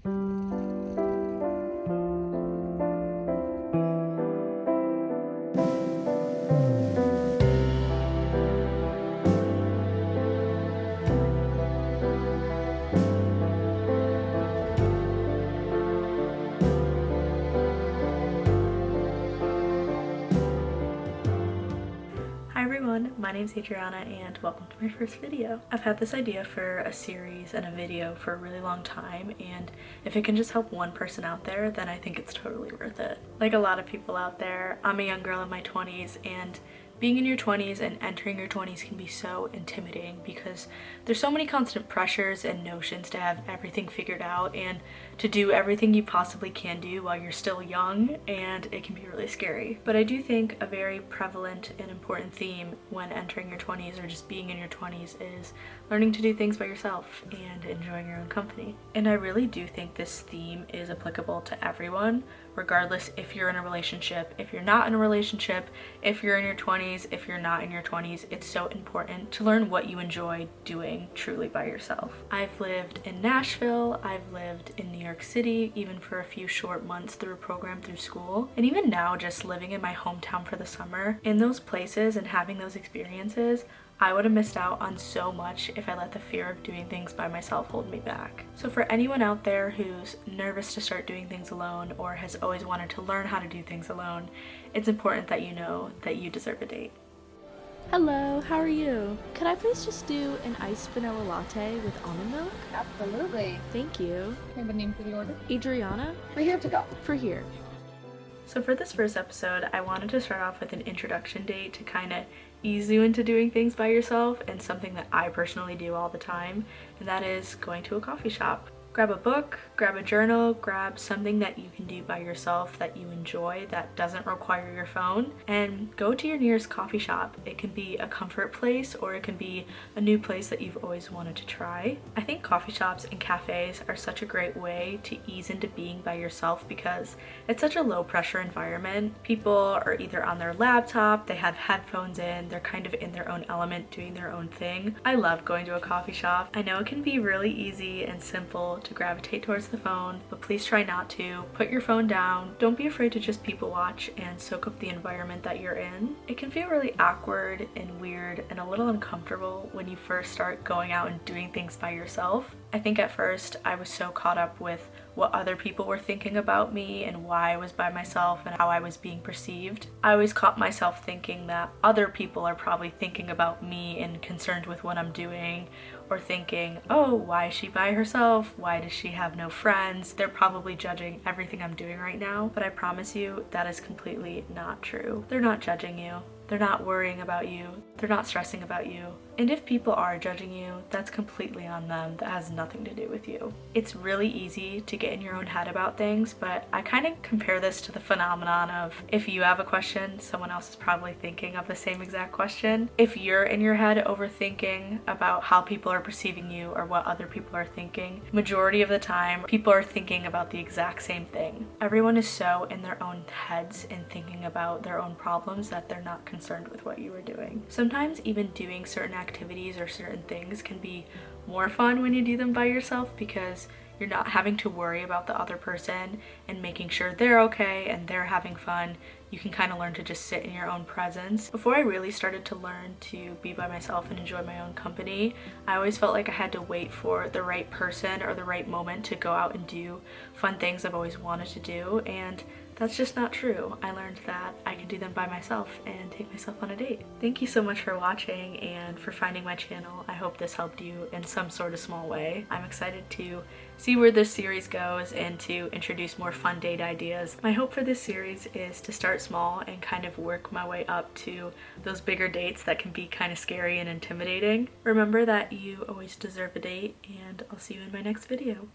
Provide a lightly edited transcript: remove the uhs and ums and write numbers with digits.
Hi everyone, my name's Adriana and welcome to my first video. I've had this idea for a series and a video for a really long time, and if it can just help one person out there, then I think it's totally worth it. Like a lot of people out there, I'm a young girl in my 20s, and being in your 20s and entering your 20s can be so intimidating because there's so many constant pressures and notions to have everything figured out and to do everything you possibly can do while you're still young, and it can be really scary. But I do think a very prevalent and important theme when entering your 20s or just being in your 20s is learning to do things by yourself and enjoying your own company. And I really do think this theme is applicable to everyone, regardless if you're in a relationship, if you're not in a relationship, if you're in your 20s, if you're not in your 20s. It's so important to learn what you enjoy doing truly by yourself. I've lived in Nashville, I've lived in New York City, even for a few short months through a program through school, and even now just living in my hometown for the summer. In those places and having those experiences, I would have missed out on so much if I let the fear of doing things by myself hold me back. So for anyone out there who's nervous to start doing things alone or has always wanted to learn how to do things alone, it's important that you know that you deserve a date. Hello, how are you? Could I please just do an iced vanilla latte with almond milk? Absolutely. Thank you. Have a name for the order? Adriana? We're here to go. For here. So for this first episode, I wanted to start off with an introduction date to kind of ease you into doing things by yourself, and something that I personally do all the time, and that is going to a coffee shop. Grab a book, grab a journal, grab something that you can do by yourself that you enjoy that doesn't require your phone, and go to your nearest coffee shop. It can be a comfort place or it can be a new place that you've always wanted to try. I think coffee shops and cafes are such a great way to ease into being by yourself because it's such a low pressure environment. People are either on their laptop, they have headphones in, they're kind of in their own element doing their own thing. I love going to a coffee shop. I know it can be really easy and simple to gravitate towards the phone, but please try not to. Put your phone down. Don't be afraid to just people watch and soak up the environment that you're in. It can feel really awkward and weird and a little uncomfortable when you first start going out and doing things by yourself. I think at first I was so caught up with what other people were thinking about me and why I was by myself and how I was being perceived. I always caught myself thinking that other people are probably thinking about me and concerned with what I'm doing, or thinking, oh, why is she by herself? Why does she have no friends? They're probably judging everything I'm doing right now. But I promise you that is completely not true. They're not judging you. They're not worrying about you. They're not stressing about you. And if people are judging you, that's completely on them. That has nothing to do with you. It's really easy to get in your own head about things, but I kind of compare this to the phenomenon of if you have a question, someone else is probably thinking of the same exact question. If you're in your head overthinking about how people are perceiving you or what other people are thinking, majority of the time, people are thinking about the exact same thing. Everyone is so in their own heads and thinking about their own problems that they're not concerned with what you are doing. Sometimes even doing certain activities or certain things can be more fun when you do them by yourself because you're not having to worry about the other person and making sure they're okay and they're having fun. You can kind of learn to just sit in your own presence. Before I really started to learn to be by myself and enjoy my own company, I always felt like I had to wait for the right person or the right moment to go out and do fun things I've always wanted to do, and that's just not true. I learned that I can do them by myself and take myself on a date. Thank you so much for watching and for finding my channel. I hope this helped you in some sort of small way. I'm excited to see where this series goes and to introduce more fun date ideas. My hope for this series is to start small and kind of work my way up to those bigger dates that can be kind of scary and intimidating. Remember that you always deserve a date, and I'll see you in my next video.